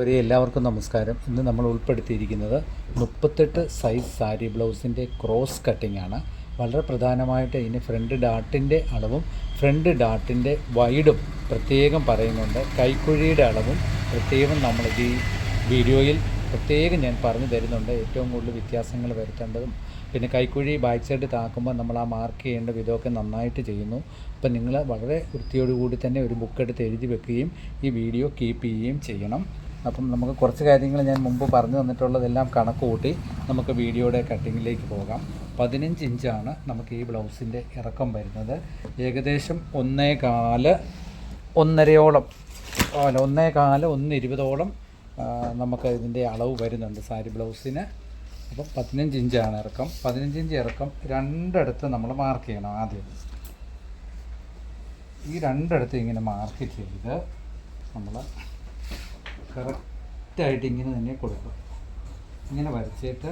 എല്ലാവർക്കും നമസ്കാരം. ഇന്ന് നമ്മൾ ഉൾപ്പെടുത്തിയിരിക്കുന്നത് 38 സൈസ് സാരി ബ്ലൗസിൻ്റെ ക്രോസ് കട്ടിംഗ് ആണ്. വളരെ പ്രധാനമായിട്ട് ഇതിന് ഫ്രണ്ട് ഡാട്ടിൻ്റെ അളവും ഫ്രണ്ട് ഡാട്ടിൻ്റെ വൈഡും പ്രത്യേകം പറയുന്നുണ്ട്. കൈക്കുഴിയുടെ അളവും പ്രത്യേകം നമ്മൾ ഈ വീഡിയോയിൽ പ്രത്യേകം ഞാൻ പറഞ്ഞു തരുന്നുണ്ട്. ഏറ്റവും കൂടുതൽ വ്യത്യാസങ്ങൾ വരുത്തേണ്ടതും പിന്നെ കൈക്കുഴി ബാക്ക് സൈഡ് താക്കുമ്പോൾ നമ്മൾ ആ മാർക്ക് ചെയ്യേണ്ട വിധമൊക്കെ നന്നായിട്ട് ചെയ്യുന്നു. അപ്പം നിങ്ങൾ വളരെ വൃത്തിയോടുകൂടി തന്നെ ഒരു ബുക്ക് എടുത്ത് എഴുതി വെക്കുകയും ഈ വീഡിയോ കീപ്പ് ചെയ്യുകയും ചെയ്യണം. അപ്പം നമുക്ക് കുറച്ച് കാര്യങ്ങൾ ഞാൻ മുമ്പ് പറഞ്ഞു തന്നിട്ടുള്ളതെല്ലാം കണക്ക് കൂട്ടി നമുക്ക് വീഡിയോയുടെ കട്ടിങ്ങിലേക്ക് പോകാം. 15 ഇഞ്ചാണ് നമുക്ക് ഈ ബ്ലൗസിൻ്റെ ഇറക്കം വരുന്നത്. ഏകദേശം 1.25 1.20 നമുക്ക് ഇതിൻ്റെ അളവ് വരുന്നുണ്ട് സാരി ബ്ലൗസിന്. അപ്പം 15 ഇഞ്ചാണ് ഇറക്കം. 15 ഇഞ്ച് ഇറക്കം രണ്ടിടത്ത് നമ്മൾ മാർക്ക് ചെയ്യണം. ആദ്യം ഈ രണ്ടിടത്ത് ഇങ്ങനെ മാർക്ക് ചെയ്ത് നമ്മൾ കറക്റ്റായിട്ട് ഇങ്ങനെ തന്നെ കൊടുക്കുക. ഇങ്ങനെ വരച്ചിട്ട്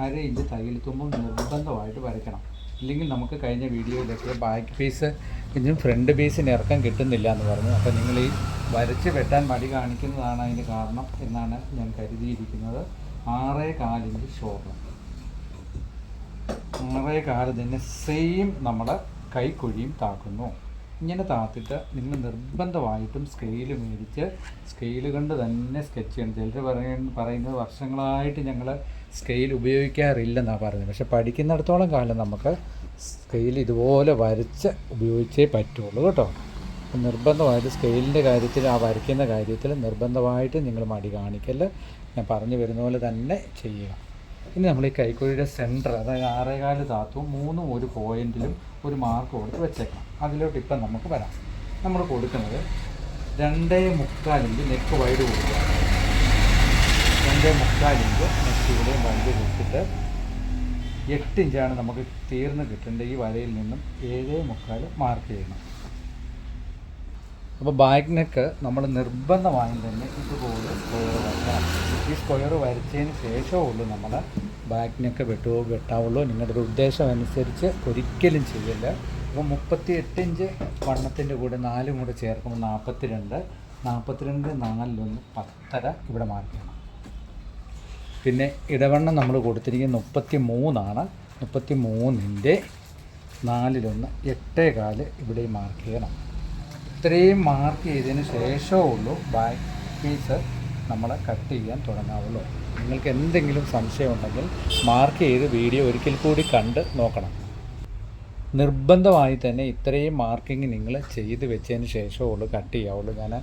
1/2 ഇഞ്ച് തയ്യൽ തുമ്പും നിർബന്ധമായിട്ട് വരയ്ക്കണം. ഇല്ലെങ്കിൽ നമുക്ക് കഴിഞ്ഞ വീഡിയോയിലൊക്കെ ബാക്ക് പീസ് ഇതിനും ഫ്രണ്ട് പീസിന് ഇറക്കം കിട്ടുന്നില്ല എന്ന് പറഞ്ഞു. അപ്പോൾ നിങ്ങൾ ഈ വരച്ച് വെട്ടാൻ മടി കാണിക്കുന്നതാണ് അതിന് കാരണം എന്നാണ് ഞാൻ കരുതിയിരിക്കുന്നത്. 6.25 ഇഞ്ച് ഷോൾഡർ, 6.25 തന്നെ സെയിം നമ്മൾ കൈക്കുഴിയും താക്കുന്നു. ഇങ്ങനെ താത്തിട്ട് നിങ്ങൾ നിർബന്ധമായിട്ടും സ്കെയിൽ മേടിച്ച് സ്കെയിൽ കൊണ്ട് തന്നെ സ്കെച്ച് ചെയ്യണം. ചിലർ പറയുന്നത് വർഷങ്ങളായിട്ട് ഞങ്ങൾ സ്കെയിൽ ഉപയോഗിക്കാറില്ലെന്നാണ് പറയുന്നത്. പക്ഷെ പഠിക്കുന്നിടത്തോളം കാലം നമുക്ക് സ്കെയിൽ ഇതുപോലെ വരച്ച് ഉപയോഗിച്ചേ പറ്റുള്ളൂ കേട്ടോ. നിർബന്ധമായിട്ട് സ്കെയിലിൻ്റെ കാര്യത്തിൽ, ആ വരയ്ക്കുന്ന കാര്യത്തിൽ നിർബന്ധമായിട്ട് നിങ്ങൾ മടി കാണിക്കല്. ഞാൻ പറഞ്ഞു വരുന്ന പോലെ തന്നെ ചെയ്യുക. ഇനി നമ്മൾ ഈ കൈക്കുഴിയുടെ സെൻറ്റർ, അതായത് 6.25 താത്തും 3 ഒരു പോയിൻറ്റിലും ഒരു മാർക്ക് കൊടുത്ത് വെച്ചേക്കണം. അതിലോട്ട് ഇപ്പം നമുക്ക് വരാം. നമ്മൾ കൊടുക്കുന്നത് 2.25 ഇഞ്ച് നെക്ക് വൈഡ് കൊടുക്കുക. 2.25 ഇഞ്ച് നെക്ക് ഇവിടെയും വൈഡ് കൊടുത്തിട്ട് 8 ഇഞ്ചാണ് നമുക്ക് തീർന്ന് കിട്ടേണ്ട ഈ വരയിൽ നിന്നും 7.25 മാർക്ക് ചെയ്യണം. അപ്പോൾ ബാക്ക് നെക്ക് നമ്മൾ നിർബന്ധമായും തന്നെ ഇതുപോലെ സ്ക്വയർ വരയ്ക്കണം. ഈ സ്ക്വയർ വരച്ചതിന് ശേഷമുള്ളൂ നമ്മൾ ബാക്ക് നെക്ക് വെട്ടാവുള്ളൂ. നിങ്ങളുടെ ഒരു ഉദ്ദേശം അനുസരിച്ച് ഒരിക്കലും ചെയ്യില്ല. അപ്പോൾ 38 ഇഞ്ച് വണ്ണത്തിൻ്റെ കൂടെ 4 കൂടെ ചേർക്കുമ്പോൾ 42, 4-1 10.5 ഇവിടെ മാർക്ക് ചെയ്യണം. പിന്നെ ഇടവണ്ണം നമ്മൾ കൊടുത്തിരിക്കുന്നത് 33 33ൻ്റെ 4-1 8.25 ഇവിടെ മാർക്ക് ചെയ്യണം. ഇത്രയും മാർക്ക് ചെയ്തതിന് ശേഷമുള്ളൂ ബാക്ക് പീസ് നമ്മൾ കട്ട് ചെയ്യാൻ തുടങ്ങാവുള്ളൂ. നിങ്ങൾക്ക് എന്തെങ്കിലും സംശയം ഉണ്ടെങ്കിൽ മാർക്ക് ചെയ്ത് വീഡിയോ ഒരിക്കൽ കൂടി കണ്ട് നോക്കണം. നിർബന്ധമായി തന്നെ ഇത്രയും മാർക്കിങ് നിങ്ങൾ ചെയ്ത് വെച്ചതിന് ശേഷമുള്ളൂ കട്ട് ചെയ്യാവുള്ളൂ. ഞാൻ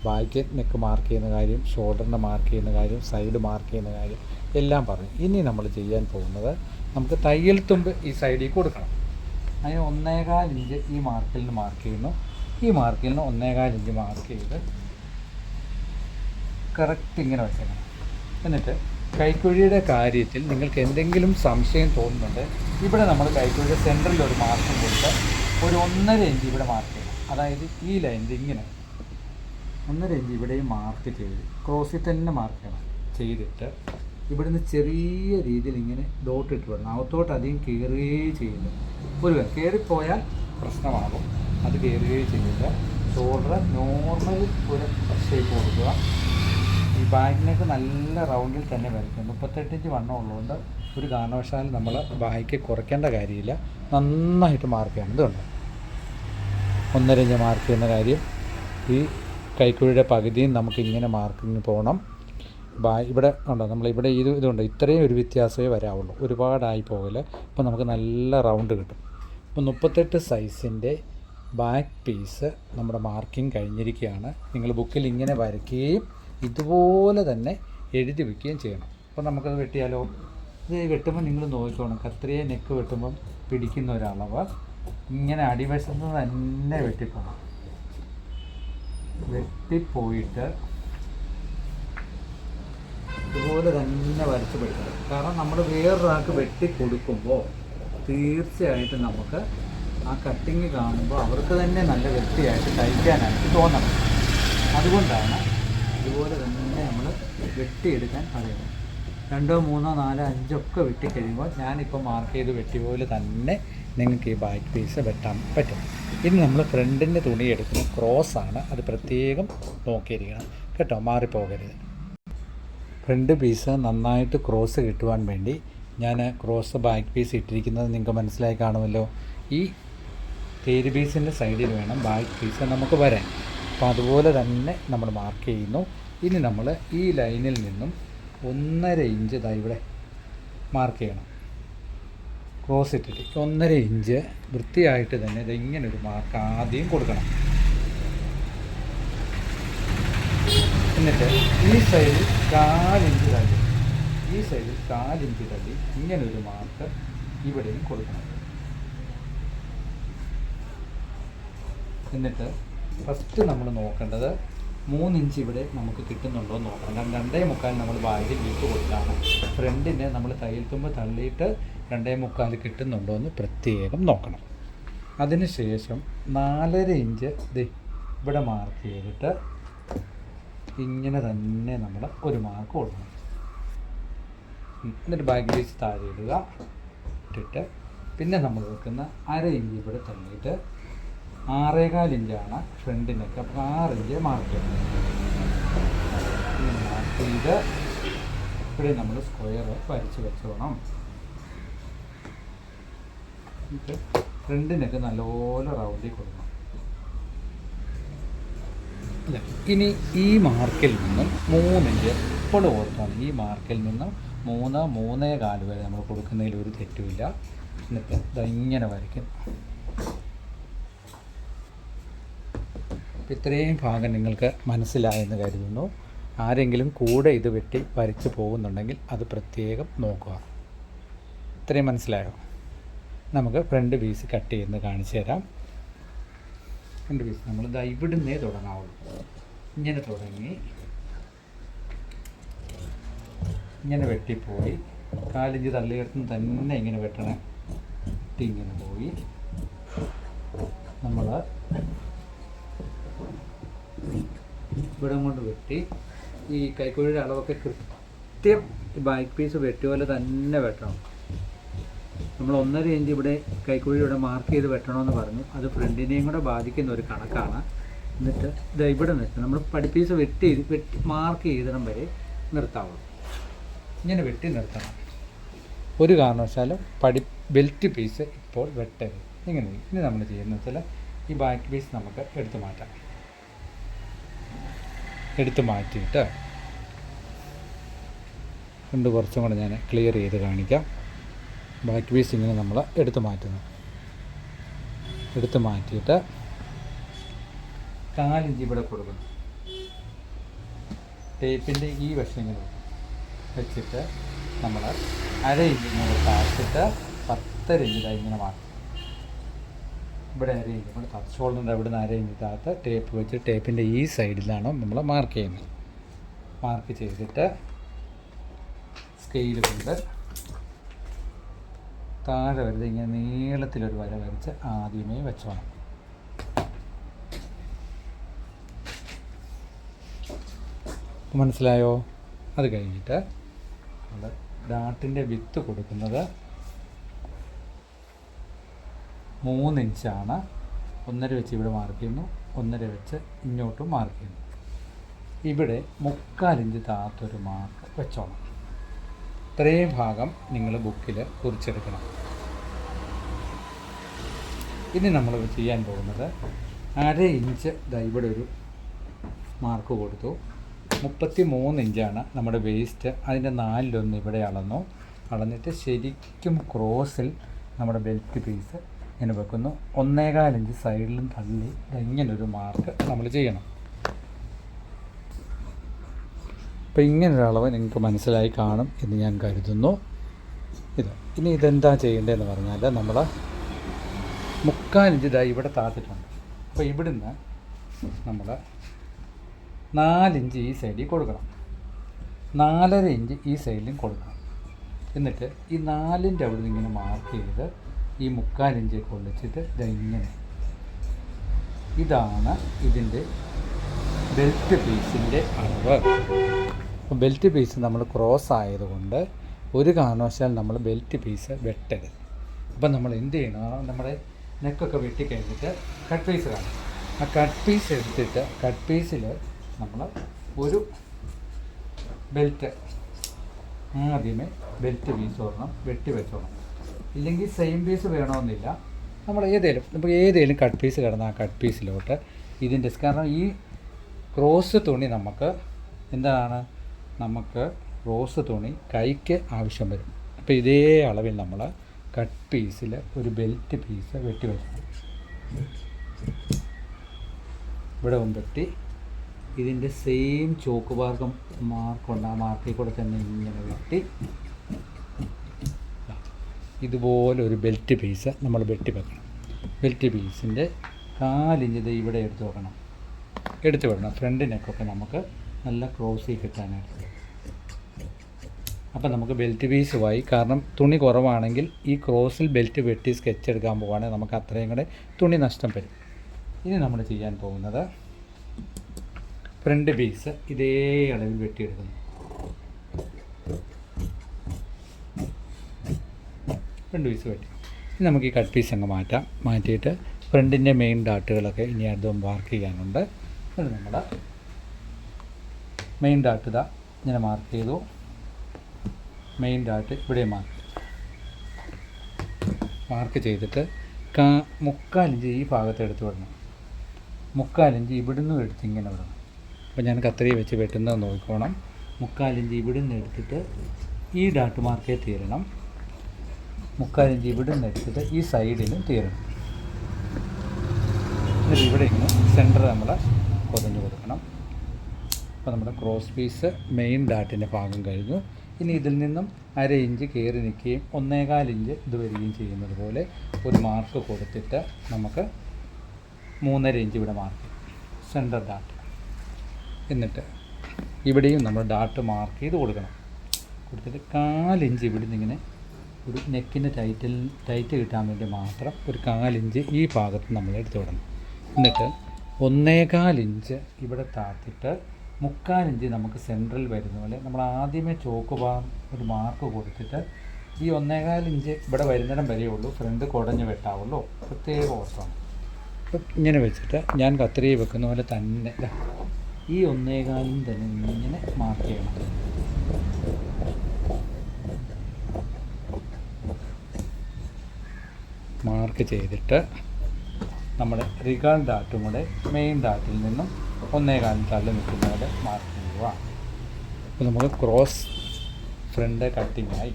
ബാക്ക് നെക്ക് മാർക്ക് ചെയ്യുന്ന കാര്യം, ഷോൾഡറിൻ്റെ മാർക്ക് ചെയ്യുന്ന കാര്യം, സൈഡ് മാർക്ക് ചെയ്യുന്ന കാര്യം എല്ലാം പറഞ്ഞു. ഇനി നമ്മൾ ചെയ്യാൻ പോകുന്നത്, നമുക്ക് തയ്യൽ തുമ്പ് ഈ സൈഡിൽ കൊടുക്കണം. അതിന് 1.25 ഇഞ്ച് ഈ മാർക്കിൽ നിന്ന് മാർക്ക് ചെയ്യുന്നു. ഈ മാർക്കിൽ നിന്ന് 1.25 ഇഞ്ച് മാർക്ക് ചെയ്ത് കറക്റ്റ് ഇങ്ങനെ വെച്ചേക്കണം. എന്നിട്ട് കൈക്കുഴിയുടെ കാര്യത്തിൽ നിങ്ങൾക്ക് എന്തെങ്കിലും സംശയം തോന്നുന്നുണ്ട്, ഇവിടെ നമ്മൾ കൈക്കുഴിയുടെ സെൻറ്ററിൽ ഒരു മാർക്കും കൊടുത്ത് ഒരു 1.5 ഇഞ്ച് ഇവിടെ മാർക്ക് ചെയ്യണം. അതായത് ഈ ലൈനിൽ ഇങ്ങനെ 1.5 ഇഞ്ച് ഇവിടെയും മാർക്ക് ചെയ്ത് ക്രോസിൽ തന്നെ മാർക്ക് ചെയ്യണം. ചെയ്തിട്ട് ഇവിടുന്ന് ചെറിയ രീതിയിൽ ഇങ്ങനെ ഡോട്ട് ഇട്ട് വിടണം. അകത്തോട്ട് അധികം കയറുകയേ ചെയ്യില്ല. ഒരു കയറിപ്പോയാൽ പ്രശ്നമാകും. അത് കയറുകയും ചെയ്യില്ല. ഷോൾഡർ നോർമൽ ഒരു ഷേപ്പ് കൊടുക്കുക. ഈ ബാക്കിനൊക്കെ നല്ല റൗണ്ടിൽ തന്നെ വരയ്ക്കും. 38 ഇഞ്ച് വണ്ണം ഉള്ളതുകൊണ്ട് ഒരു കാരണവശാലും നമ്മൾ ബാക്ക് കുറയ്ക്കേണ്ട കാര്യമില്ല. നന്നായിട്ട് മാർക്ക് ചെയ്യണം. ഇതുണ്ട് 1.5 ഇഞ്ച് മാർക്ക് ചെയ്യുന്ന കാര്യം. ഈ കൈക്കുഴിയുടെ പകുതിയും നമുക്കിങ്ങനെ മാർക്കിങ് പോകണം. ഇവിടെ ഉണ്ടോ, നമ്മളിവിടെ ഇതുണ്ട്, ഇത്രയും ഒരു വ്യത്യാസമേ വരാവുള്ളൂ. ഒരുപാടായി പോകില്ല. അപ്പോൾ നമുക്ക് നല്ല റൗണ്ട് കിട്ടും. അപ്പോൾ 38 സൈസിൻ്റെ ബാക്ക് പീസ് നമ്മുടെ മാർക്കിംഗ് കഴിഞ്ഞിരിക്കുകയാണ്. നിങ്ങൾ ബുക്കിൽ ഇങ്ങനെ വരയ്ക്കുകയും ഇതുപോലെ തന്നെ എഴുതി വയ്ക്കുകയും ചെയ്യണം. അപ്പോൾ നമുക്കത് വെട്ടിയാലോ. ഇത് വെട്ടുമ്പോൾ നിങ്ങൾ നോക്കിക്കോണം, കത്രിയെ നെക്ക് വെട്ടുമ്പം പിടിക്കുന്ന ഒരളവ് ഇങ്ങനെ അടിവശത്ത് തന്നെ വെട്ടിപ്പോകണം. വെട്ടിപ്പോയിട്ട് ഇതുപോലെ തന്നെ വരച്ച് പഠിക്കണം. കാരണം നമ്മൾ വേറൊരാൾക്ക് വെട്ടി കൊടുക്കുമ്പോൾ തീർച്ചയായിട്ടും നമുക്ക് ആ കട്ടിങ് കാണുമ്പോൾ അവർക്ക് തന്നെ നല്ല വൃത്തിയായിട്ട് തയ്ക്കാനായിട്ട് തോന്നണം. അതുകൊണ്ടാണ് ഇതുപോലെ തന്നെ നമ്മൾ വെട്ടിയെടുക്കാൻ പറയുന്നത്. 2, 3, 4, 5 ഒക്കെ വെട്ടിക്കഴിയുമ്പോൾ ഞാനിപ്പോൾ മാർക്ക് ചെയ്ത് വെട്ടി പോലെ തന്നെ നിങ്ങൾക്ക് ഈ ബാക്ക് പീസ് വെട്ടാൻ പറ്റും. ഇനി നമ്മൾ ഫ്രണ്ടിൻ്റെ തുണി എടുക്കുന്നത് ക്രോസാണ്. അത് പ്രത്യേകം നോക്കിയിരിക്കണം കേട്ടോ, മാറിപ്പോകരുത്. ഫ്രണ്ട് പീസ് നന്നായിട്ട് ക്രോസ് കിട്ടുവാൻ വേണ്ടി ഞാൻ ക്രോസ് ബാക്ക് പീസ് ഇട്ടിരിക്കുന്നത് നിങ്ങൾക്ക് മനസ്സിലായി കാണുമല്ലോ. ഈ തേര് പീസിൻ്റെ സൈഡിൽ വേണം ബാക്ക് പീസ് നമുക്ക് വരാൻ. അപ്പോൾ അതുപോലെ തന്നെ നമ്മൾ മാർക്ക് ചെയ്യുന്നു. ഇനി നമ്മൾ ഈ ലൈനിൽ നിന്നും 1.5 ഇഞ്ച് ഇവിടെ മാർക്ക് ചെയ്യണം. ക്രോസ് ഇട്ടിട്ട് 1.5 ഇഞ്ച് വൃത്തിയായിട്ട് തന്നെ ഇങ്ങനൊരു മാർക്ക് ആദ്യം കൊടുക്കണം. എന്നിട്ട് ഈ സൈഡിൽ 4 ഇഞ്ച് തള്ളി, ഈ സൈഡിൽ 4 ഇഞ്ച് തള്ളി ഇങ്ങനൊരു മാർക്ക് ഇവിടെയും കൊടുക്കണം. എന്നിട്ട് ഫസ്റ്റ് നമ്മൾ നോക്കേണ്ടത് 3 ഇഞ്ച് ഇവിടെ നമുക്ക് കിട്ടുന്നുണ്ടോ എന്ന് നോക്കണം. 2.25 നമ്മൾ ബാഗിൽ വിട്ട് കൊടുത്താണ്. ഫ്രണ്ടിനെ നമ്മൾ തയ്യൽ തുമ്പ് തള്ളിയിട്ട് 2.25 കിട്ടുന്നുണ്ടോ എന്ന് പ്രത്യേകം നോക്കണം. അതിനുശേഷം 4.5 ഇഞ്ച് ഇവിടെ മാർക്ക് ചെയ്തിട്ട് ഇങ്ങനെ തന്നെ നമ്മൾ ഒരു മാർക്ക് കൊടുക്കണം. എന്നിട്ട് ബാക്ക് പീസ് താഴെ ഇടുക. ഇട്ടിട്ട് പിന്നെ നമ്മൾ വെക്കുന്ന 1/2 ഇഞ്ച് ഇവിടെ തള്ളിയിട്ട് 6.25 ഇഞ്ചാണ് ഫ്രണ്ടിനൊക്കെ. അപ്പോൾ 6 ഇഞ്ച് മാർക്ക് ചെയ്യണം. മാർക്ക് ചെയ്ത് ഇവിടെ നമ്മൾ സ്ക്വയർ വരച്ച് വെച്ചോണം. എന്നിട്ട് ഫ്രണ്ടിനൊക്കെ നല്ലപോലെ റൗണ്ടിൽ കൊടുക്കണം. ഇനി ഈ മാർക്കിൽ നിന്നും 3 ഇഞ്ച് എപ്പോഴും ഓർത്തോണം. ഈ മാർക്കിൽ നിന്നും 3-3.25 വരെ നമ്മൾ കൊടുക്കുന്നതിൽ ഒരു തെറ്റുമില്ല. എന്നിട്ട് ഇങ്ങനെ വരയ്ക്കും. ഇത്രയും ഭാഗം നിങ്ങൾക്ക് മനസ്സിലായെന്ന് കരുതുന്നു. ആരെങ്കിലും കൂടെ ഇത് വെട്ടി വരച്ച് പോകുന്നുണ്ടെങ്കിൽ അത് പ്രത്യേകം നോക്കുക. ഇത്രയും മനസ്സിലായോ? നമുക്ക് ഫ്രണ്ട് പീസ് കട്ട് ചെയ്യുന്നത് കാണിച്ചു തരാം. ഫ്രണ്ട് പീസ് നമ്മൾ ഇവിടുന്നേ തുടങ്ങാവുള്ളൂ. ഇങ്ങനെ തുടങ്ങി ഇങ്ങനെ വെട്ടിപ്പോയി 4 ഇഞ്ച് തള്ളിയെടുത്ത് തന്നെ ഇങ്ങനെ വെട്ടണം. ഇങ്ങനെ പോയി നമ്മൾ ഇവിടെ കൊണ്ട് വെട്ടി ഈ കൈക്കുഴിയുടെ അളവൊക്കെ കൃത്യം ബാക്ക് പീസ് വെട്ടിയ പോലെ തന്നെ വെട്ടണം. നമ്മൾ 1.5 ഇഞ്ച് ഇവിടെ കൈക്കുഴിയുടെ മാർക്ക് ചെയ്ത് വെട്ടണമെന്ന് പറഞ്ഞു. അത് ഫ്രണ്ടിനെയും കൂടെ ബാധിക്കുന്ന ഒരു കണക്കാണ്. എന്നിട്ട് ഇവിടെ നിർത്തി നമ്മൾ പടിപ്പീസ് വെട്ടി മാർക്ക് ചെയ്തിടം വരെ നിർത്താവുള്ളൂ. ഇങ്ങനെ വെട്ടി നിർത്തണം. ഒരു കാരണവശാലും ബെൽറ്റ് പീസ് ഇപ്പോൾ വെട്ടരുത്. ഇങ്ങനെ ഇനി നമ്മൾ ചെയ്യുന്നത് വെച്ചാൽ ഈ ബാക്ക് പീസ് നമുക്ക് എടുത്തു മാറ്റാം. എടുത്തു മാറ്റിയിട്ട് കുറച്ചും കൂടെ ഞാൻ ക്ലിയർ ചെയ്ത് കാണിക്കാം. ബാക്ക് പീസ് ഇങ്ങനെ നമ്മൾ എടുത്തു മാറ്റുന്നു. എടുത്തു മാറ്റിയിട്ട് 4 ഇഞ്ച് ഇവിടെ കൊടുക്കുന്നു. ടേപ്പിൻ്റെ ഈ വശം ഇങ്ങനെ വെച്ചിട്ട് നമ്മൾ 1/2 ഇഞ്ച് ഇങ്ങനെ താഴ്ത്തിട്ട് 10 ഇഞ്ച് ഇങ്ങനെ മാറ്റും. ഇവിടെ 1/2 ഇഞ്ച് നമ്മൾ ഷോൾഡറിൻ്റെ അവിടെ നിന്ന് 1/2 ഇഞ്ച് താഴത്ത് ടേപ്പ് വെച്ച് ടേപ്പിൻ്റെ ഈ സൈഡിലാണ് നമ്മൾ മാർക്ക് ചെയ്യുന്നത്. മാർക്ക് ചെയ്തിട്ട് സ്കെയിൽ കൊണ്ട് താഴെ വരുന്നത് ഇങ്ങനെ നീളത്തിലൊരു വര വരച്ച് ആദ്യമേ വെച്ചോണം. മനസ്സിലായോ? അത് കഴിഞ്ഞിട്ട് നമ്മൾ ഡാട്ടിൻ്റെ വിത്ത് കൊടുക്കുന്നത് 3 ഇഞ്ചാണ്. 1.5 വെച്ച് ഇവിടെ മാർക്ക് ചെയ്യുന്നു, 1.5 വെച്ച് ഇങ്ങോട്ടും മാർക്ക് ചെയ്യുന്നു. ഇവിടെ 3/4 ഇഞ്ച് താത്തൊരു മാർക്ക് വെച്ചോണം. ഇത്രയും ഭാഗം നിങ്ങൾ ബുക്കിൽ കുറിച്ചെടുക്കണം. ഇനി നമ്മൾ ചെയ്യാൻ പോകുന്നത് 1/2 ഇഞ്ച് ഇവിടെ ഒരു മാർക്ക് കൊടുത്തു. 33 ഇഞ്ചാണ് നമ്മുടെ വേസ്റ്റ്. അതിൻ്റെ 4/1 ഇവിടെ അളന്നിട്ട് ശരിക്കും ക്രോസിൽ നമ്മുടെ ബെൽറ്റ് പീസ് ഇങ്ങനെ വെക്കുന്നു. 1.25 ഇഞ്ച് സൈഡിലും തള്ളി ഇങ്ങനൊരു മാർക്ക് നമ്മൾ ചെയ്യണം. അപ്പോൾ ഇങ്ങനൊരളവ് നിങ്ങൾക്ക് മനസ്സിലായി കാണും എന്ന് ഞാൻ കരുതുന്നു. ഇനി ഇതെന്താ ചെയ്യേണ്ടതെന്ന് പറഞ്ഞാൽ നമ്മൾ 3/4 ഇഞ്ച് ഇവിടെ താത്തിട്ടുണ്ട്. അപ്പോൾ ഇവിടുന്ന് നമ്മൾ 4 ഇഞ്ച് ഈ സൈഡിൽ കൊടുക്കണം, 4.5 ഇഞ്ച് ഈ സൈഡിലും കൊടുക്കണം. എന്നിട്ട് ഈ 4ൻ്റെ അവിടെ നിന്ന് ഇങ്ങനെ മാർക്ക് ചെയ്ത് ഈ 3/4 ഇഞ്ച് കൊള്ളിച്ചിട്ട് ഇങ്ങനെ. ഇതാണ് ഇതിൻ്റെ ബെൽറ്റ് പീസിൻ്റെ അളവ്. അപ്പോൾ ബെൽറ്റ് പീസ് നമ്മൾ ക്രോസ് ആയതുകൊണ്ട് ഒരു കാരണവശാൽ നമ്മൾ ബെൽറ്റ് പീസ് വെട്ടരുത്. അപ്പം നമ്മൾ എന്ത് ചെയ്യണം? നമ്മുടെ നെക്കൊക്കെ വെട്ടിക്കഴിഞ്ഞിട്ട് കട്ട് പീസ് കാണും. ആ കട്ട് പീസ് എടുത്തിട്ട് കട്ട് പീസിൽ നമ്മൾ ഒരു ബെൽറ്റ് ആദ്യമേ ബെൽറ്റ് പീസ് ഒരെണ്ണം വെട്ടി വെച്ചോണം. ഇല്ലെങ്കിൽ സെയിം പീസ് വേണമെന്നില്ല, നമ്മൾ ഏതേലും കട്ട് പീസ് കിടന്ന ആ കട്ട് പീസിലോട്ട് ഇതിൻ്റെ, കാരണം ഈ ക്രോസ് തുണി നമുക്ക് റോസ് തുണി കൈക്ക് ആവശ്യം വരും. അപ്പോൾ ഇതേ അളവിൽ നമ്മൾ കട്ട് പീസിൽ ഒരു ബെൽറ്റ് പീസ് വെട്ടി വെച്ചു. ഇവിടെ വെട്ടി ഇതിൻ്റെ സെയിം ചോക്ക് മാർക്കുണ്ട്, ആ മാർക്കിൽ കൂടെ തന്നെ ഇങ്ങനെ വെട്ടി ഇതുപോലെ ഒരു ബെൽറ്റ് പീസ് നമ്മൾ വെട്ടി വെക്കണം. ബെൽറ്റ് പീസിൻ്റെ 4 ഇഞ്ച് ഇവിടെ എടുത്ത് വിടണം. ഫ്രണ്ട് നെക്കൊക്കെ നമുക്ക് നല്ല ക്രോസിൽ കിട്ടാനായിട്ട്. അപ്പം നമുക്ക് ബെൽറ്റ് പീസുമായി, കാരണം തുണി കുറവാണെങ്കിൽ ഈ ക്രോസിൽ ബെൽറ്റ് വെട്ടി സ്കെച്ച് എടുക്കാൻ പോവുകയാണെങ്കിൽ നമുക്ക് അത്രയും കൂടെ തുണി നഷ്ടം വരും. ഇനി നമ്മൾ ചെയ്യാൻ പോകുന്നത് ഫ്രണ്ട് പീസ് ഇതേ അളവിൽ വെട്ടിയെടുക്കുന്നു. ഫ്രണ്ട് പീസ് വെട്ടി ഇനി നമുക്ക് ഈ കട്ട് പീസ് അങ്ങ് മാറ്റിയിട്ട് ഫ്രണ്ടിൻ്റെ മെയിൻ ഡാട്ടുകളൊക്കെ ഇനി അതും മാർക്ക് ചെയ്യാനുണ്ട്. അത് നമ്മുടെ മെയിൻ ഡാട്ട് ഇങ്ങനെ മാർക്ക് ചെയ്തു. മെയിൻ ഡാട്ട് ഇവിടെ മാർക്ക് ചെയ്തിട്ട് 3/4 ഇഞ്ച് ഈ ഭാഗത്ത് എടുത്ത് വിടണം. 3/4 ഇഞ്ച് ഇവിടുന്ന് എടുത്ത് ഇങ്ങനെ വിടണം. അപ്പോൾ ഞാൻ കത്രിക വെച്ച് വെട്ടുന്നത് നോക്കിക്കോണം. 3/4 ഇഞ്ച് ഇവിടുന്ന് എടുത്തിട്ട് ഈ ഡാട്ട് മാർക്കേ തീരണം. 3/4 ഇഞ്ച് ഇവിടുന്ന് എടുത്തിട്ട് ഈ സൈഡിലും തീരണം. എന്നിട്ട് ഇവിടെ ഇങ്ങനെ സെൻറ്റർ നമ്മൾ പൊതിഞ്ഞ് കൊടുക്കണം. അപ്പോൾ നമ്മുടെ ക്രോസ് പീസ് മെയിൻ ഡാട്ടിൻ്റെ ഭാഗം കഴിഞ്ഞു. ഇനി ഇതിൽ നിന്നും 1/2 ഇഞ്ച് കയറി നിൽക്കുകയും 1.25 ഇഞ്ച് ഇത് വരികയും ചെയ്യുന്നത് പോലെ ഒരു മാർക്ക് കൊടുത്തിട്ട് നമുക്ക് 3.5 ഇഞ്ച് ഇവിടെ മാർക്ക് സെൻറ്റർ ഡാട്ട്. എന്നിട്ട് ഇവിടെയും നമ്മൾ ഡാട്ട് മാർക്ക് ചെയ്ത് കൊടുക്കണം. കൊടുത്തിട്ട് 1/4 ഇഞ്ച് ഇവിടെ നിന്ന് ഇങ്ങനെ ഒരു നെക്കിൻ്റെ ടൈറ്റ് കിട്ടാൻ വേണ്ടി മാത്രം ഒരു 1/4 ഇഞ്ച് ഈ ഭാഗത്ത് നമ്മൾ എടുത്ത് വിടണം. എന്നിട്ട് 1.25 ഇഞ്ച് ഇവിടെ താത്തിട്ട് 3/4 ഇഞ്ച് നമുക്ക് സെൻട്രൽ വരുന്ന പോലെ നമ്മൾ ആദ്യമേ ഒരു മാർക്ക് കൊടുത്തിട്ട് ഈ 1.25 ഇഞ്ച് ഇവിടെ വരുന്നിടം വരെയുള്ളൂ, ഫ്രണ്ട് കുടഞ്ഞ് വെട്ടാവുള്ളൂ, പ്രത്യേക ഓർക്കണം. അപ്പം ഇങ്ങനെ വെച്ചിട്ട് ഞാൻ കത്രിക വെക്കുന്ന പോലെ തന്നെ ഈ 1.25 തന്നെ ഇങ്ങനെ മാർക്ക് ചെയ്യണം. മാർക്ക് ചെയ്തിട്ട് നമ്മുടെ റിഗാൾ ഡാട്ടും കൂടെ മെയിൻ ഡാട്ടിൽ നിന്നും 1.25 തള്ളി നിൽക്കുന്ന പോലെ മാർക്ക് ചെയ്യുക. അപ്പോൾ നമുക്ക് ക്രോസ് ഫ്രണ്ട് കട്ടിങ്ങായി.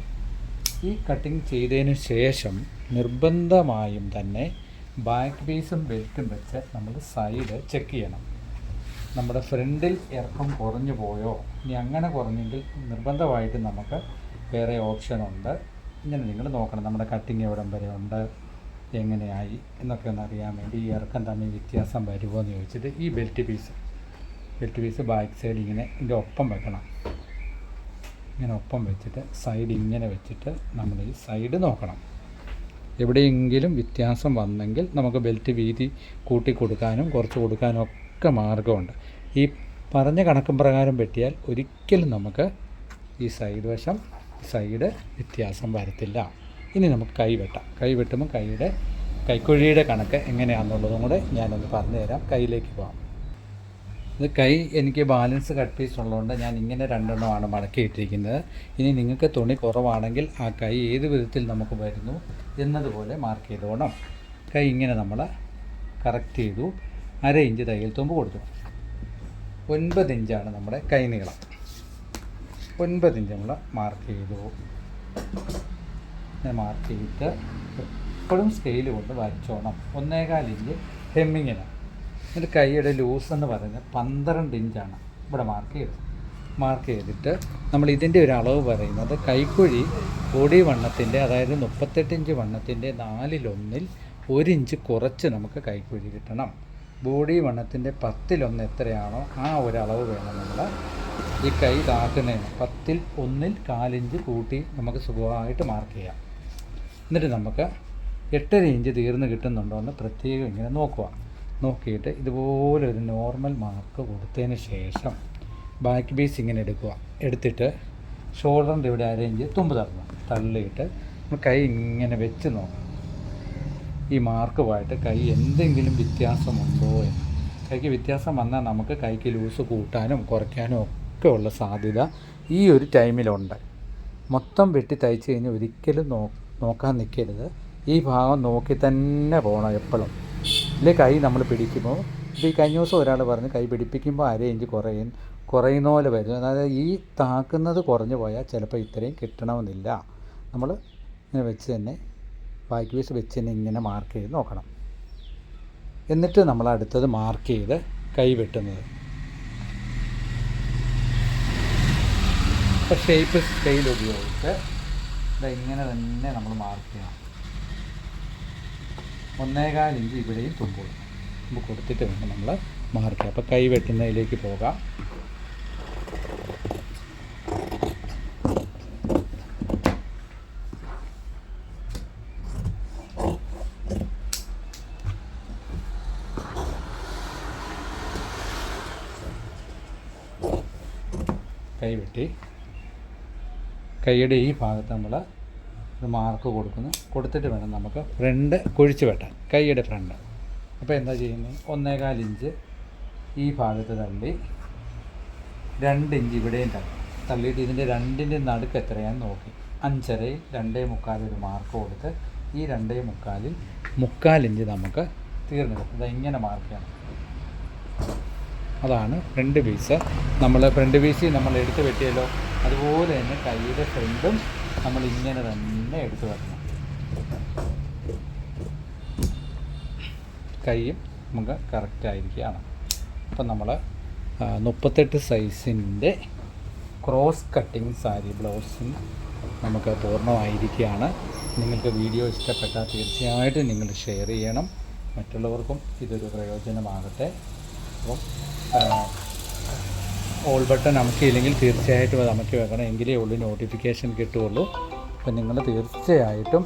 ഈ കട്ടിങ് ചെയ്തതിന് ശേഷം നിർബന്ധമായും തന്നെ ബാക്ക് പീസും ബെൽറ്റും വെച്ച് നമ്മൾ സൈഡ് ചെക്ക് ചെയ്യണം. നമ്മുടെ ഫ്രണ്ടിൽ ഇറക്കം കുറഞ്ഞു പോയോ, ഇനി അങ്ങനെ കുറഞ്ഞെങ്കിൽ നിർബന്ധമായിട്ട് നമുക്ക് വേറെ ഓപ്ഷനുണ്ട്. ഇങ്ങനെ നിങ്ങൾ നോക്കണം നമ്മുടെ കട്ടിങ് എവിടം വരെ ഉണ്ട്, എങ്ങനെയായി എന്നൊക്കെ ഒന്ന് അറിയാൻ വേണ്ടി ഈ ഇറക്കം തമ്മിൽ വ്യത്യാസം വരുമോ എന്ന് ചോദിച്ചിട്ട് ഈ ബെൽറ്റ് പീസ് ബാക്ക് സൈഡ് ഇങ്ങനെ ഇതിൻ്റെ ഒപ്പം വെക്കണം. ഇങ്ങനെ ഒപ്പം വെച്ചിട്ട് സൈഡ് ഇങ്ങനെ വെച്ചിട്ട് നമ്മൾ ഈ സൈഡ് നോക്കണം. എവിടെയെങ്കിലും വ്യത്യാസം വന്നെങ്കിൽ നമുക്ക് ബെൽറ്റ് വീതി കൂട്ടി കൊടുക്കാനും കുറച്ച് കൊടുക്കാനും ഒക്കെ മാർഗമുണ്ട്. ഈ പറഞ്ഞ കണക്കും പ്രകാരം വെട്ടിയാൽ ഒരിക്കലും നമുക്ക് ഈ സൈഡ് വ്യത്യാസം വരത്തില്ല. ഇനി നമുക്ക് കൈ വെട്ടുമ്പോൾ കൈക്കുഴിയുടെ കണക്ക് എങ്ങനെയാണെന്നുള്ളതും കൂടെ ഞാനൊന്ന് പറഞ്ഞു തരാം. കൈയിലേക്ക് പോകാം. ഇത് എനിക്ക് ബാലൻസ് കട്ട് പീസ് ഉള്ളതുകൊണ്ട് ഞാൻ ഇങ്ങനെ 2 എണ്ണമാണ് മടക്കിയിട്ടിരിക്കുന്നത്. ഇനി നിങ്ങൾക്ക് തുണി കുറവാണെങ്കിൽ ആ കൈ ഏത് വിധത്തിൽ നമുക്ക് വരുന്നു എന്നതുപോലെ മാർക്ക് ചെയ്തോണം. കൈ ഇങ്ങനെ നമ്മൾ കറക്റ്റ് ചെയ്തു. 1/2 ഇഞ്ച് തയ്യൽ തുമ്പ് കൊടുത്തു. 9 ഇഞ്ചാണ് നമ്മുടെ കൈ നീളം. 9 ഇഞ്ച് നമ്മൾ മാർക്ക് ചെയ്തു. മാർക്ക് ചെയ്തിട്ട് എപ്പോഴും സ്കെയിൽ കൊണ്ട് വരച്ചോണം. 1.25 ഇഞ്ച് ഹെമ്മിങ്ങിന്. എന്നിട്ട് കൈയുടെ ലൂസ് എന്ന് പറയുന്നത് 12 ഇഞ്ചാണ് ഇവിടെ മാർക്ക് ചെയ്തിട്ട് നമ്മൾ ഇതിൻ്റെ ഒരു അളവ് പറയുന്നത് കൈക്കുഴി ബോഡി വണ്ണത്തിൻ്റെ, അതായത് 38 ഇഞ്ച് വണ്ണത്തിൻ്റെ 4/1 1 ഇഞ്ച് കുറച്ച് നമുക്ക് കൈക്കുഴി കിട്ടണം. ബോഡി വണ്ണത്തിൻ്റെ 10/1 എത്രയാണോ ആ ഒരളവ് വേണം നമ്മൾ ഈ കൈ താക്കുന്നതിന്. 10/1 4 ഇഞ്ച് കൂട്ടി നമുക്ക് സുഖമായിട്ട് മാർക്ക് ചെയ്യാം. എന്നിട്ട് നമുക്ക് 8.5 ഇഞ്ച് തീർന്ന് കിട്ടുന്നുണ്ടോ എന്ന് പ്രത്യേകം ഇങ്ങനെ നോക്കിയിട്ട് ഇതുപോലെ ഒരു നോർമൽ മാർക്ക് കൊടുത്തതിന് ശേഷം ബാക്ക് പീസ് ഇങ്ങനെ എടുത്തിട്ട് ഷോൾഡറിൻ്റെ ഇവിടെ 1/2 ഇഞ്ച് തുമ്പ് തള്ളിയിട്ട് കൈ ഇങ്ങനെ വെച്ച് നോക്കണം. ഈ മാർക്കുമായിട്ട് കൈ എന്തെങ്കിലും വ്യത്യാസമുണ്ടോ എന്ന്. കൈക്ക് വ്യത്യാസം വന്നാൽ നമുക്ക് കൈക്ക് ലൂസ് കൂട്ടാനും കുറയ്ക്കാനും ഒക്കെ ഉള്ള സാധ്യത ഈ ഒരു ടൈമിലുണ്ട്. മൊത്തം വെട്ടി തയ്ച്ച് കഴിഞ്ഞാൽ ഒരിക്കലും നോക്കാൻ നിൽക്കരുത്. ഈ ഭാഗം നോക്കി തന്നെ പോകണം എപ്പോഴും. ഇല്ലേ കൈ നമ്മൾ പിടിക്കുമ്പോൾ, ഇപ്പോൾ ഈ കഴിഞ്ഞ ദിവസം ഒരാൾ പറഞ്ഞ് കൈ പിടിപ്പിക്കുമ്പോൾ 1/2 ഇഞ്ച് കുറയുന്ന പോലെ വരും. അതായത് ഈ താക്കുന്നത് കുറഞ്ഞു പോയാൽ ചിലപ്പോൾ ഇത്രയും കിട്ടണമെന്നില്ല. നമ്മൾ ഇങ്ങനെ വെച്ച് തന്നെ ബാക്ക് പീസ് വെച്ച് തന്നെ ഇങ്ങനെ മാർക്ക് ചെയ്ത് നോക്കണം. എന്നിട്ട് നമ്മൾ അടുത്തത് മാർക്ക് ചെയ്ത് കൈ വെട്ടുന്നത്. ഇപ്പോൾ ഷേപ്പ് സ്കെയിൽ ഉപയോഗിച്ച് ഇങ്ങനെ തന്നെ നമ്മൾ മാർക്ക് ചെയ്യണം. 1.25 ഇഞ്ച് ഇവിടെയും തുമ്പ് കൊടുത്തിട്ട് വേണം നമ്മൾ മാർക്ക് ചെയ്യാം. അപ്പോൾ കൈ വെട്ടുന്നതിലേക്ക് പോകാം. കൈ വെട്ടി കൈയുടെ ഈ ഭാഗത്ത് നമ്മൾ ഒരു മാർക്ക് കൊടുത്തിട്ട് വേണം നമുക്ക് ഫ്രണ്ട് കുഴിച്ച് വെട്ടാൻ, കൈയുടെ ഫ്രണ്ട്. അപ്പോൾ എന്താ ചെയ്യുന്നത്, 1.25 ഇഞ്ച് ഈ ഭാഗത്ത് തള്ളി 2 ഇഞ്ച് ഇവിടെയും തള്ളിയിട്ട് ഇതിൻ്റെ രണ്ടിൻ്റെ നടുക്ക് എത്രയാണെന്ന് നോക്കി 5.5 2.25 ഒരു മാർക്ക് കൊടുത്ത് ഈ 2.25 3/4 ഇഞ്ച് നമുക്ക് തീർന്നു കിട്ടും. ഇങ്ങനെ മാർക്ക് ചെയ്യണം. അതാണ് ഫ്രണ്ട് പീസ്. നമ്മൾ ഫ്രണ്ട് പീസ് നമ്മൾ എടുത്ത് വെട്ടിയല്ലോ, അതുപോലെ തന്നെ കൈയുടെ ഫ്രണ്ടും നമ്മൾ ഇങ്ങനെ തന്നെ എടുത്ത് വെക്കണം. കൈയും നമുക്ക് കറക്റ്റായിരിക്കുകയാണ്. അപ്പം നമ്മൾ 38 സൈസിൻ്റെ ക്രോസ് കട്ടിങ് സാരി ബ്ലൗസിന് നമുക്ക് പൂർണ്ണമായിരിക്കുകയാണ്. നിങ്ങൾക്ക് വീഡിയോ ഇഷ്ടപ്പെട്ടാൽ തീർച്ചയായിട്ടും നിങ്ങൾ ഷെയർ ചെയ്യണം, മറ്റുള്ളവർക്കും ഇതൊരു പ്രയോജനമാകട്ടെ. അപ്പം ഓൾ ബട്ടൺ അമക്കിയില്ലെങ്കിൽ തീർച്ചയായിട്ടും അത് അമക്കി വെക്കണം, എങ്കിലേ ഉള്ളൂ നോട്ടിഫിക്കേഷൻ കിട്ടുകയുള്ളൂ. അപ്പം നിങ്ങൾ തീർച്ചയായിട്ടും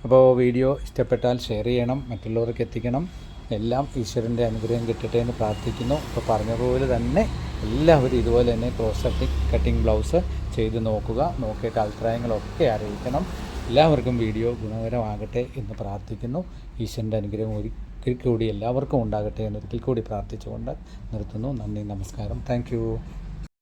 അപ്പോൾ വീഡിയോ ഇഷ്ടപ്പെട്ടാൽ ഷെയർ ചെയ്യണം, മറ്റുള്ളവർക്ക് എത്തിക്കണം. എല്ലാം ഈശ്വരൻ്റെ അനുഗ്രഹം കിട്ടട്ടെ എന്ന് പ്രാർത്ഥിക്കുന്നു. അപ്പോൾ പറഞ്ഞതുപോലെ തന്നെ എല്ലാവരും ഇതുപോലെ തന്നെ ക്രോസ് കട്ടിങ് ബ്ലൗസ് ചെയ്ത് നോക്കിയിട്ട് അഭിപ്രായങ്ങളൊക്കെ അറിയിക്കണം. എല്ലാവർക്കും വീഡിയോ ഗുണകരമാകട്ടെ എന്ന് പ്രാർത്ഥിക്കുന്നു. ഈശ്വരൻ്റെ അനുഗ്രഹം ഒരിക്കൽ കൂടി എല്ലാവർക്കും ഉണ്ടാകട്ടെ എന്ന് ഒരിക്കൽ കൂടി പ്രാർത്ഥിച്ചുകൊണ്ട് നിർത്തുന്നു. നന്ദി, നമസ്കാരം. താങ്ക്